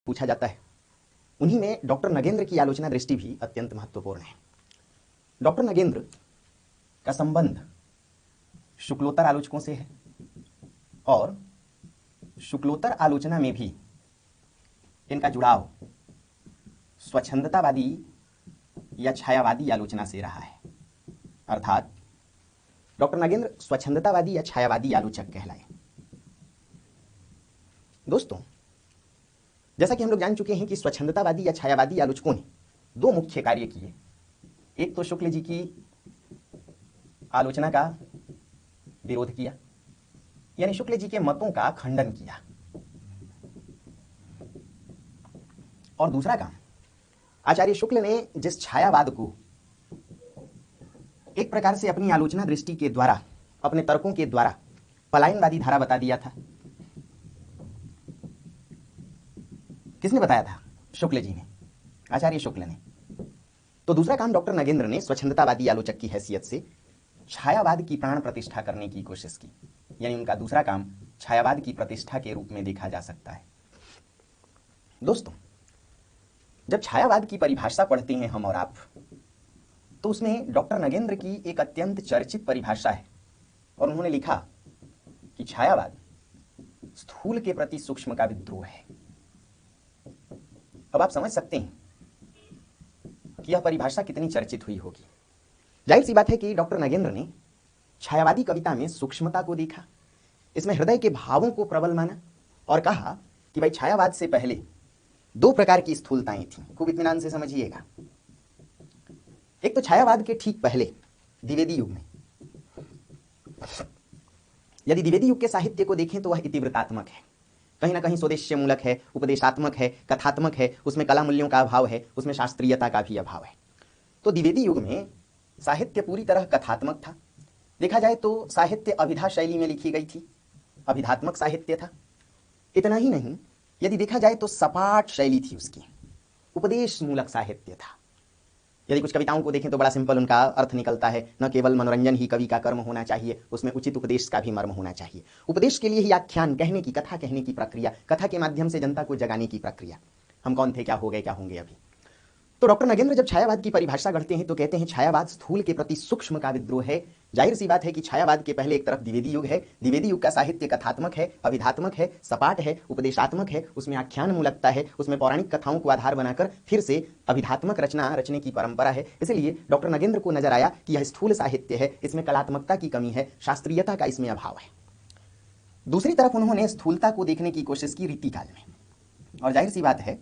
पूछा जाता है, उन्हीं में डॉक्टर नगेंद्र की आलोचना दृष्टि भी अत्यंत महत्वपूर्ण है। डॉक्टर नगेंद्र का संबंध शुक्लोत्तर आलोचकों से है और शुक्लोत्तर आलोचना में भी इनका जुड़ाव स्वच्छंदतावादी या छायावादी आलोचना से रहा है। अर्थात डॉक्टर नगेंद्र स्वच्छंदतावादी या छायावादी आलोचक कहलाए। दोस्तों, जैसा कि हम लोग जान चुके हैं कि स्वच्छंदतावादी या छायावादी आलोचकों ने दो मुख्य कार्य किए। एक तो शुक्ल जी की आलोचना का विरोध किया, यानी शुक्ल जी के मतों का खंडन किया, और दूसरा काम आचार्य शुक्ल ने जिस छायावाद को एक प्रकार से अपनी आलोचना दृष्टि के द्वारा, अपने तर्कों के द्वारा पलायनवादी धारा बता दिया था। किसने बताया था? शुक्ल जी ने, आचार्य शुक्ल ने। तो दूसरा काम डॉक्टर नगेंद्र ने स्वच्छंदतावादी आलोचक की हैसियत से छायावाद की प्राण प्रतिष्ठा करने की कोशिश की, यानी उनका दूसरा काम छायावाद की प्रतिष्ठा के रूप में देखा जा सकता है। दोस्तों, जब छायावाद की परिभाषा पढ़ते हैं हम और आप, तो उसमें डॉक्टर नगेंद्र की एक अत्यंत चर्चित परिभाषा है और उन्होंने लिखा कि छायावाद स्थूल के प्रति सूक्ष्म का विद्रोह है। अब आप समझ सकते हैं कि यह परिभाषा कितनी चर्चित हुई होगी। जाहिर सी बात है कि डॉक्टर नगेंद्र ने छायावादी कविता में सूक्ष्मता को देखा, इसमें हृदय के भावों को प्रबल माना और कहा कि भाई छायावाद से पहले दो प्रकार की स्थूलताएं थीं। खूब इत्मीनान से समझिएगा। एक तो छायावाद के ठीक पहले द्विवेदी युग में, यदि द्विवेदी युग के साहित्य को देखें तो वह इतिवृत्तात्मक है, कहीं ना कहीं स्वदेश्य मूलक है, उपदेशात्मक है, कथात्मक है, उसमें कला मूल्यों का अभाव है, उसमें शास्त्रीयता का भी अभाव है। तो द्विवेदी युग में साहित्य पूरी तरह कथात्मक था। देखा जाए तो साहित्य अभिधा शैली में लिखी गई थी, अभिधात्मक साहित्य था। इतना ही नहीं, यदि देखा जाए तो सपाट शैली थी उसकी, उपदेश मूलक साहित्य था। यदि कुछ कविताओं को देखें तो बड़ा सिंपल उनका अर्थ निकलता है, न केवल मनोरंजन ही कवि का कर्म होना चाहिए, उसमें उचित उपदेश का भी मर्म होना चाहिए। उपदेश के लिए ही आख्यान कहने की, कथा कहने की प्रक्रिया, कथा के माध्यम से जनता को जगाने की प्रक्रिया। हम कौन थे, क्या हो गए, क्या होंगे अभी। तो डॉक्टर नगेंद्र जब छायावाद की परिभाषा गढ़ते हैं तो कहते हैं छायावाद स्थूल के प्रति सूक्ष्म का विद्रोह है। जाहिर सी बात है कि छायावाद के पहले एक तरफ द्विवेदी युग है, द्विवेदी युग का साहित्य कथात्मक है, अभिधात्मक है, सपाट है, उपदेशात्मक है, उसमें आख्यान मूलकता है, उसमें पौराणिक कथाओं को आधार बनाकर फिर से अभिधात्मक रचना रचने की परंपरा है। इसलिए डॉक्टर नगेंद्र को नजर आया कि यह स्थूल साहित्य है, इसमें कलात्मकता की कमी है, शास्त्रीयता का इसमें अभाव है। दूसरी तरफ उन्होंने स्थूलता को देखने की कोशिश की रीतिकाल में, और जाहिर सी बात है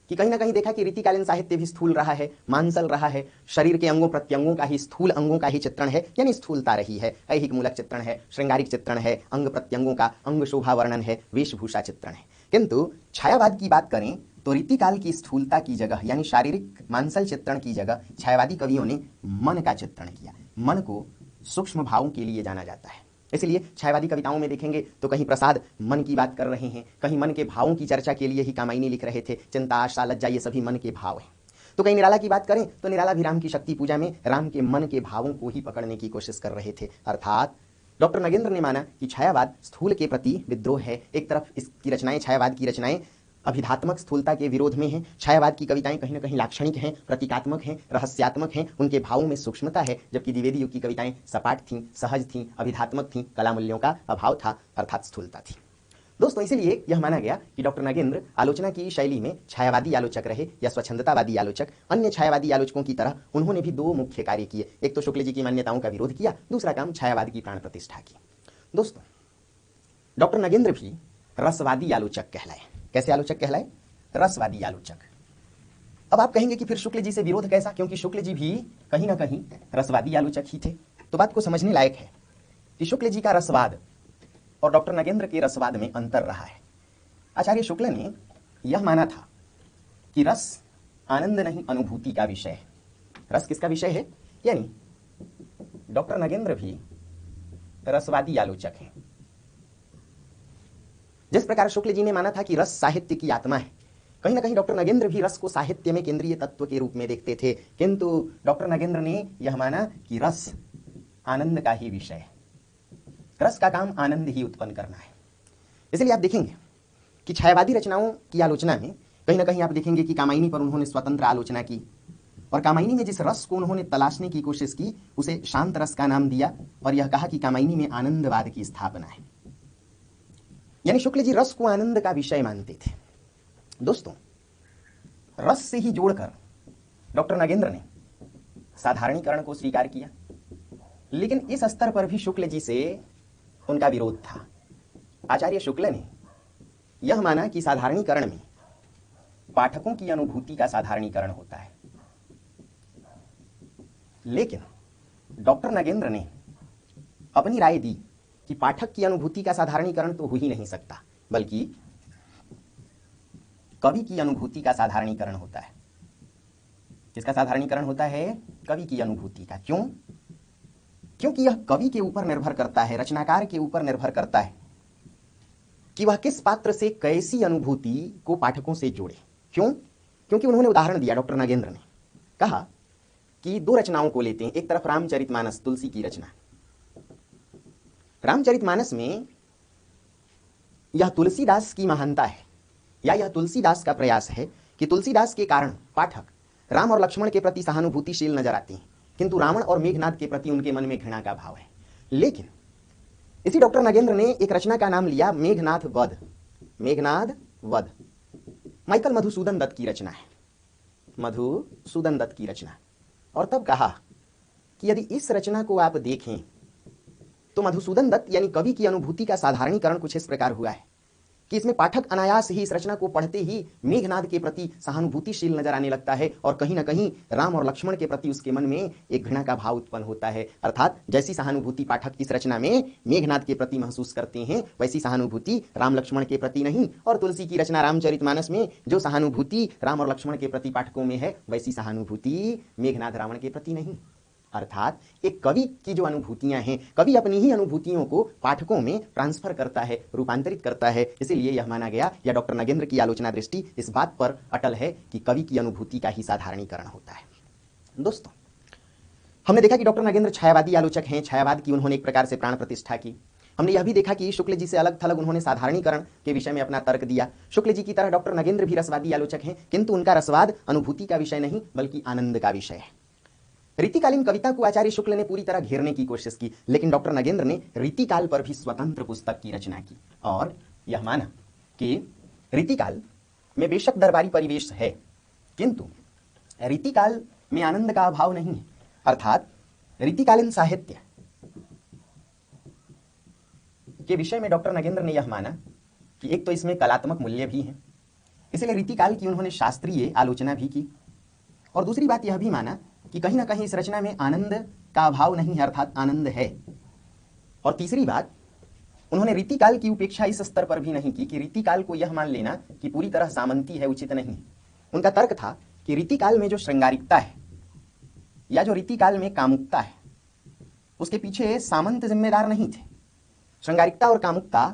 कि कहीं ना कहीं देखा कि रीतिकालीन साहित्य भी स्थूल रहा है, मांसल रहा है, शरीर के अंगों प्रत्यंगों का ही, स्थूल अंगों का ही चित्रण है, यानी स्थूलता रही है। ऐहिक मूलक चित्रण है, श्रृंगारिक चित्रण है, अंग प्रत्यंगों का अंग शोभा वर्णन है, वेशभूषा चित्रण है। किंतु छायावाद की बात करें तो रीतिकाल की स्थूलता की जगह, यानी शारीरिक मांसल चित्रण की जगह, छायावादी कवियों ने मन का चित्रण किया। मन को सूक्ष्म भावों के लिए जाना जाता है, इसलिए छायावादी कविताओं में देखेंगे तो कहीं प्रसाद मन की बात कर रहे हैं, कहीं मन के भावों की चर्चा के लिए ही कामायनी लिख रहे थे, चिंता, आशा, लज्जा, ये सभी मन के भाव हैं। तो कहीं निराला की बात करें तो निराला भी राम की शक्ति पूजा में राम के मन के भावों को ही पकड़ने की कोशिश कर रहे थे। अर्थात डॉक्टर नगेंद्र ने माना कि छायावाद स्थूल के प्रति विद्रोह है। एक तरफ इसकी रचनाएं, छायावाद की रचनाएं अभिधात्मक स्थूलता के विरोध में हैं, छायावाद की कविताएं कहीं ना कहीं लाक्षणिक हैं, प्रतीकात्मक हैं, रहस्यात्मक हैं, उनके भावों में सूक्ष्मता है, जबकि द्विवेदी युग की कविताएं सपाट थीं, सहज थीं, अभिधात्मक थीं, कला मूल्यों का अभाव था, अर्थात स्थूलता थी। दोस्तों, इसीलिए यह माना गया कि डॉक्टर नगेंद्र आलोचना की शैली में छायावादी आलोचक रहे या स्वच्छंदतावादी आलोचक। अन्य छायावादी आलोचकों की तरह उन्होंने भी दो मुख्य कार्य किए, एक तो शुक्ल जी की मान्यताओं का विरोध किया, दूसरा काम छायावाद की प्राण प्रतिष्ठा की। दोस्तों, डॉक्टर नगेंद्र भी रसवादी आलोचक कहलाए। कैसे आलोचक कहलाए? रसवादी आलोचक। अब आप कहेंगे कि फिर शुक्ल जी से विरोध कैसा, क्योंकि शुक्ल जी भी कहीं ना कहीं रसवादी आलोचक ही थे। तो बात को समझने लायक है कि शुक्ल जी का रसवाद और डॉक्टर नगेंद्र के रसवाद में अंतर रहा है। आचार्य शुक्ल ने यह माना था कि रस आनंद नहीं, अनुभूति का विषय है। रस किसका विषय है? यानी डॉक्टर नगेंद्र भी रसवादी आलोचक हैं। जिस प्रकार शुक्ल जी ने माना था कि रस साहित्य की आत्मा है, कहीं ना कहीं डॉक्टर नगेंद्र भी रस को साहित्य में केंद्रीय तत्व के रूप में देखते थे। किंतु डॉक्टर नगेंद्र ने यह माना कि रस आनंद का ही विषय है, रस का काम आनंद ही उत्पन्न करना है। इसलिए आप देखेंगे कि छायावादी रचनाओं की आलोचना में कहीं ना कहीं आप देखेंगे कि कामायनी पर उन्होंने स्वतंत्र आलोचना की, और कामायनी में जिस रस को उन्होंने तलाशने की कोशिश की उसे शांत रस का नाम दिया, और यह कहा कि कामायनी में आनंदवाद की स्थापना है। यानी शुक्ल जी रस को आनंद का विषय मानते थे। दोस्तों, रस से ही जोड़कर डॉक्टर नागेंद्र ने साधारणीकरण को स्वीकार किया, लेकिन इस स्तर पर भी शुक्ल जी से उनका विरोध था। आचार्य शुक्ल ने यह माना कि साधारणीकरण में पाठकों की अनुभूति का साधारणीकरण होता है, लेकिन डॉक्टर नागेंद्र ने अपनी राय दी कि पाठक की अनुभूति का साधारणीकरण तो हो ही नहीं सकता, बल्कि कवि की अनुभूति का साधारणीकरण होता है। किसका साधारणीकरण होता है? कवि की अनुभूति का। क्यों? क्योंकि यह कवि के ऊपर निर्भर करता है, रचनाकार के ऊपर निर्भर करता है कि वह किस पात्र से कैसी अनुभूति को पाठकों से जोड़े। क्यों? क्योंकि उन्होंने उदाहरण दिया, डॉक्टर नागेंद्र ने कहा कि दो रचनाओं को लेते हैं। एक तरफ रामचरितमानस, तुलसी की रचना। रामचरितमानस में यह तुलसीदास की महानता है, या यह तुलसीदास का प्रयास है कि तुलसीदास के कारण पाठक राम और लक्ष्मण के प्रति सहानुभूतिशील नजर आते हैं, किंतु रावण और मेघनाद के प्रति उनके मन में घृणा का भाव है। लेकिन इसी डॉक्टर नागेंद्र ने एक रचना का नाम लिया मेघनाद वध। मेघनाद वध माइकल मधुसूदन दत्त की रचना है, मधुसूदन दत्त की रचना। और तब कहा कि यदि इस रचना को आप देखें तो मधुसूदन दत्त यानी कवि की अनुभूति का साधारणीकरण कुछ इस प्रकार हुआ है कि इसमें पाठक अनायास ही इस रचना को पढ़ते ही मेघनाद के प्रति सहानुभूतिशील नजर आने लगता है, और कहीं ना कहीं राम और लक्ष्मण के प्रति उसके मन में एक घृणा का भाव उत्पन्न होता है। अर्थात जैसी सहानुभूति पाठक इस रचना में मेघनाद के प्रति महसूस करते हैं, वैसी सहानुभूति राम लक्ष्मण के प्रति नहीं, और तुलसी की रचना रामचरितमानस में जो सहानुभूति राम और लक्ष्मण के प्रति पाठकों में है, वैसी सहानुभूति मेघनाद रावण के प्रति नहीं। अर्थात एक कवि की जो अनुभूतियां हैं, कवि अपनी ही अनुभूतियों को पाठकों में ट्रांसफर करता है, रूपांतरित करता है। इसीलिए यह माना गया, या डॉक्टर नागेंद्र की आलोचना दृष्टि इस बात पर अटल है कि कवि की अनुभूति का ही साधारणीकरण होता है। दोस्तों, हमने देखा कि डॉक्टर नागेंद्र छायावादी आलोचक हैं, छायावाद की उन्होंने एक प्रकार से प्राण प्रतिष्ठा की। हमने यह भी देखा कि शुक्ल जी से अलग थलग उन्होंने साधारणीकरण के विषय में अपना तर्क दिया। शुक्ल जी की तरह डॉक्टर नागेंद्र भी रसवादी आलोचक हैं, किंतु उनका रसवाद अनुभूति का विषय नहीं बल्कि आनंद का विषय है। रीतिकालीन कविता को आचार्य शुक्ल ने पूरी तरह घेरने की कोशिश की, लेकिन डॉक्टर नागेंद्र ने रीतिकाल पर भी स्वतंत्र पुस्तक की रचना की, और यह माना कि रीतिकाल में बेशक दरबारी परिवेश है, किंतु रीतिकाल में आनंद का अभाव नहीं है। अर्थात रीतिकालीन साहित्य के विषय में डॉक्टर नागेंद्र ने यह माना कि एक तो इसमें कलात्मक मूल्य भी है, इसलिए रीतिकाल की उन्होंने शास्त्रीय आलोचना भी की, और दूसरी बात यह भी माना कि कहीं ना कहीं इस रचना में आनंद का अभाव नहीं है, अर्थात आनंद है। और तीसरी बात, उन्होंने रीतिकाल की उपेक्षा इस स्तर पर भी नहीं की कि रीतिकाल को यह मान लेना कि पूरी तरह सामंती है उचित नहीं। उनका तर्क था कि रीतिकाल में जो श्रृंगारिकता है या जो रीतिकाल में कामुकता है, उसके पीछे सामंत जिम्मेदार नहीं थे। श्रृंगारिकता और कामुकता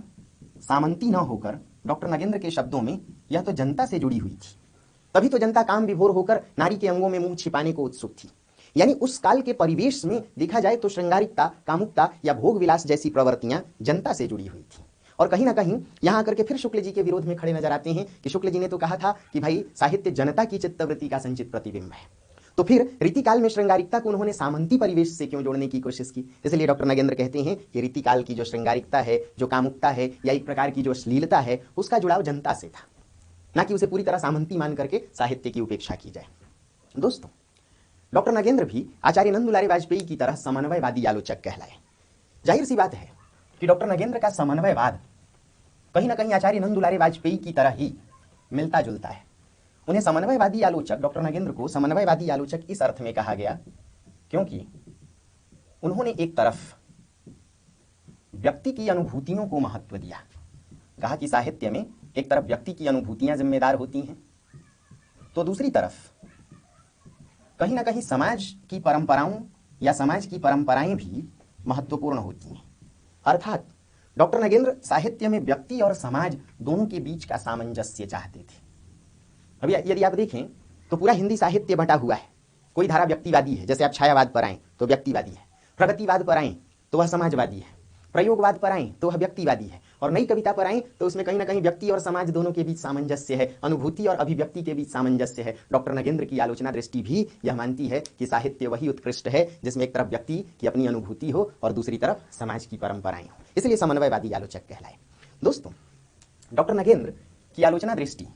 सामंती न होकर डॉक्टर नागेंद्र के शब्दों में यह तो जनता से जुड़ी हुई थी, तभी तो जनता काम विभोर होकर नारी के अंगों में मुंह छिपाने को उत्सुक थी। यानी उस काल के परिवेश में देखा जाए तो श्रृंगारिकता, कामुकता या भोग विलास जैसी प्रवृत्तियां जनता से जुड़ी हुई थी। और कहीं ना कहीं यहां आकर के फिर शुक्ल जी के विरोध में खड़े नजर आते हैं कि शुक्ल जी ने तो कहा था कि भाई साहित्य जनता की चित्तवृत्ति का संचित प्रतिबिंब है, तो फिर रीतिकाल में श्रृंगारिकता को उन्होंने सामंती परिवेश से क्यों जोड़ने की कोशिश की। इसलिए डॉक्टर नागेंद्र कहते हैं कि रीतिकाल की जो श्रृंगारिकता है, जो कामुकता है, या एक प्रकार की जो अश्लीलता है, उसका जुड़ाव जनता से था, ना कि उसे पूरी तरह सामंती मान करके साहित्य की उपेक्षा की जाए। दोस्तों, डॉक्टर नागेंद्र भी आचार्य नंद दुलारे वाजपेयी की तरह समन्वयवादी आलोचक कहलाए। जाहिर सी बात है कि डॉक्टर नागेंद्र का समन्वयवाद कहीं ना कहीं आचार्य नंद दुलारे वाजपेयी की तरह ही मिलता जुलता है। उन्हें समन्वयवादी आलोचक, डॉक्टर नागेंद्र को समन्वयवादी आलोचक इस अर्थ में कहा गया क्योंकि उन्होंने एक तरफ व्यक्ति की अनुभूतियों को महत्व दिया। कहा कि साहित्य में एक तरफ व्यक्ति की अनुभूतियां जिम्मेदार होती हैं, तो दूसरी तरफ कहीं ना कहीं समाज की परंपराओं या समाज की परंपराएं भी महत्वपूर्ण होती हैं। अर्थात डॉक्टर नागेंद्र साहित्य में व्यक्ति और समाज दोनों के बीच का सामंजस्य चाहते थे। अभी यदि आप देखें तो पूरा हिंदी साहित्य बंटा हुआ है। कोई धारा व्यक्तिवादी है, जैसे आप छायावाद पर आएं तो व्यक्तिवादी है, प्रगतिवाद पर आएं तो वह समाजवादी है, प्रयोगवाद पर आएं तो वह व्यक्तिवादी है, और नई कविता पर आए तो उसमें कहीं ना कहीं व्यक्ति और समाज दोनों के बीच सामंजस्य है, अनुभूति और अभिव्यक्ति के बीच सामंजस्य है। डॉक्टर नगेंद्र की आलोचना दृष्टि भी यह मानती है कि साहित्य वही उत्कृष्ट है जिसमें एक तरफ व्यक्ति की अपनी अनुभूति हो और दूसरी तरफ समाज की परंपराएं हो, इसलिए समन्वयवादी आलोचक कहलाए। दोस्तों, डॉक्टर नगेंद्र की आलोचना दृष्टि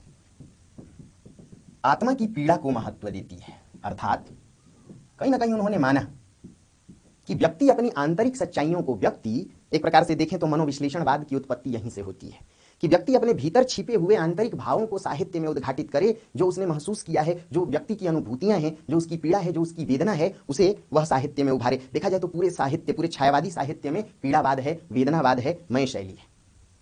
आत्मा की पीड़ा को महत्व देती है, अर्थात कहीं ना कहीं उन्होंने माना कि व्यक्ति अपनी आंतरिक सच्चाइयों को, व्यक्ति एक प्रकार से देखें तो मनोविश्लेषणवाद की उत्पत्ति यहीं से होती है कि व्यक्ति अपने भीतर छिपे हुए आंतरिक भावों को साहित्य में उद्घाटित करे, जो उसने महसूस किया है, जो व्यक्ति की अनुभूतियां हैं, जो उसकी पीड़ा है, जो उसकी वेदना है, उसे वह साहित्य में उभारे। देखा जाए तो पूरे साहित्य, पूरे छायावादी साहित्य में पीड़ावाद है, वेदनावाद है, मय शैली है।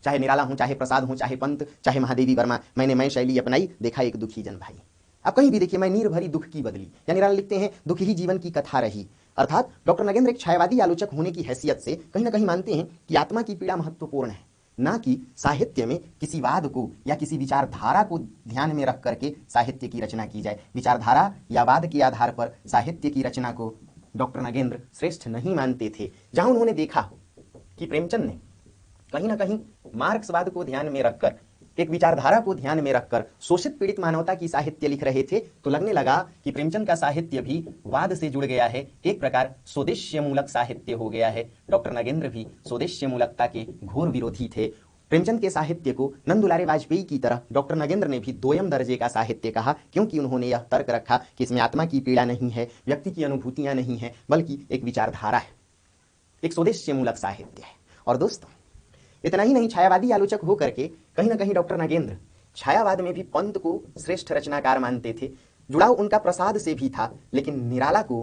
चाहे निराला हूं, चाहे प्रसाद हूं, चाहे पंत, चाहे महादेवी वर्मा, मैंने मय शैली अपनाई, देखा एक दुखी जन भाई। आप कहीं भी देखिए, मैं नीर भरी दुख की बदली, या निराला लिखते हैं दुख ही जीवन की कथा रही। अर्थात डॉक्टर नगेंद्र एक छायावादी आलोचक होने की हैसियत से कहीं ना कहीं मानते हैं कि आत्मा की पीड़ा महत्वपूर्ण है, ना कि साहित्य में किसी वाद को या किसी विचारधारा को ध्यान में रख करके साहित्य की रचना की जाए। विचारधारा या वाद के आधार पर साहित्य की रचना को डॉक्टर नगेंद्र श्रेष्ठ नहीं मानते थे। जहां उन्होंने देखा कि प्रेमचंद ने कहीं ना कहीं मार्क्सवाद को ध्यान में रखकर, एक विचारधारा को ध्यान में रखकर शोषित पीड़ित मानवता की साहित्य लिख रहे थे, तो लगने लगा कि प्रेमचंद का साहित्य भी वाद से जुड़ गया है, एक प्रकार स्वदेश्य मूलक साहित्य हो गया है। डॉक्टर नगेंद्र भी स्वदेश्य मूलकता के घोर विरोधी थे। प्रेमचंद के साहित्य को नंदुलारे वाजपेयी की तरह डॉक्टर नगेंद्र ने भी दोयम दर्जे का साहित्य कहा, क्योंकि उन्होंने यह तर्क रखा कि इसमें आत्मा की पीड़ा नहीं है, व्यक्ति की अनुभूतियां नहीं है, बल्कि एक विचारधारा है, एक स्वदेश्य मूलक साहित्य है। और दोस्तों, इतना ही नहीं, छायावादी आलोचक होकर के कहीं ना कहीं डॉक्टर नगेंद्र छायावाद में भी पंत को श्रेष्ठ रचनाकार मानते थे। जुड़ाव उनका प्रसाद से भी था, लेकिन निराला को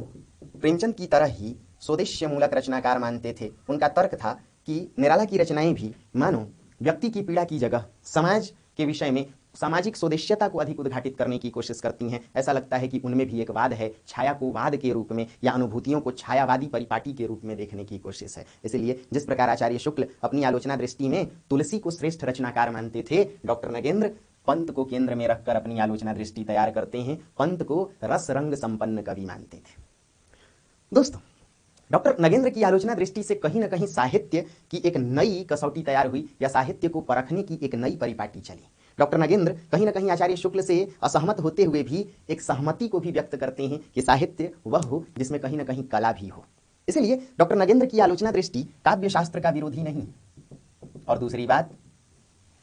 प्रेमचंद की तरह ही स्वदेश्य मूलक रचनाकार मानते थे। उनका तर्क था कि निराला की रचनाएं भी मानो व्यक्ति की पीड़ा की जगह समाज के विषय में सामाजिक स्वदेश्यता को अधिक उद्घाटित करने की कोशिश करती हैं। ऐसा लगता है कि उनमें भी एक वाद है, छाया को वाद के रूप में या अनुभूतियों को छायावादी परिपाटी के रूप में देखने की कोशिश है। इसलिए जिस प्रकार आचार्य शुक्ल अपनी आलोचना दृष्टि में तुलसी को श्रेष्ठ रचनाकार मानते थे, डॉक्टर नगेंद्र पंत को केंद्र में रखकर अपनी आलोचना दृष्टि तैयार करते हैं, पंत को रस रंग संपन्न कवि मानते थे। दोस्तों, डॉक्टर नगेंद्र की आलोचना दृष्टि से कहीं ना कहीं साहित्य की एक नई कसौटी तैयार हुई, या साहित्य को परखने की एक नई परिपाटी चली। डॉक्टर नगेंद्र कहीं ना कहीं आचार्य शुक्ल से असहमत होते हुए भी एक सहमति को भी व्यक्त करते हैं कि साहित्य वह हो जिसमें कहीं ना कहीं कला भी हो। इसलिए डॉक्टर नगेंद्र की आलोचना दृष्टि काव्य शास्त्र का विरोधी नहीं। और दूसरी बात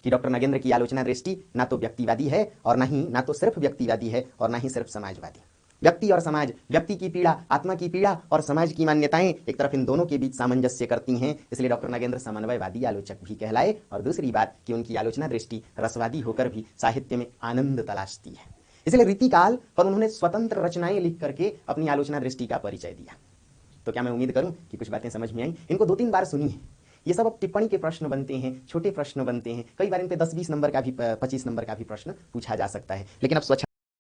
कि डॉक्टर नगेंद्र की आलोचना दृष्टि ना तो व्यक्तिवादी है और ना तो सिर्फ व्यक्तिवादी है और ना ही सिर्फ समाजवादी। व्यक्ति और समाज, व्यक्ति की पीड़ा, आत्मा की पीड़ा और समाज की मान्यताएं एक तरफ इन दोनों के बीच सामंजस्य करती हैं। इसलिए डॉक्टर नगेंद्र समन्वयवादी आलोचक भी कहलाए। और दूसरी बात कि उनकी आलोचना दृष्टि रसवादी होकर भी साहित्य में आनंद तलाशती है। इसलिए रीतिकाल पर उन्होंने स्वतंत्र रचनाएं लिख करके अपनी आलोचना दृष्टि का परिचय दिया। तो क्या मैं उम्मीद करूं कि कुछ बातें समझ में आई? इनको 2-3 बार सुनिए। ये सब अब टिप्पणी के प्रश्न बनते हैं, छोटे प्रश्न बनते हैं, कई बार इन पे 10-20 नंबर का भी 25 नंबर का भी प्रश्न पूछा जा सकता है। लेकिन अब स्वच्छ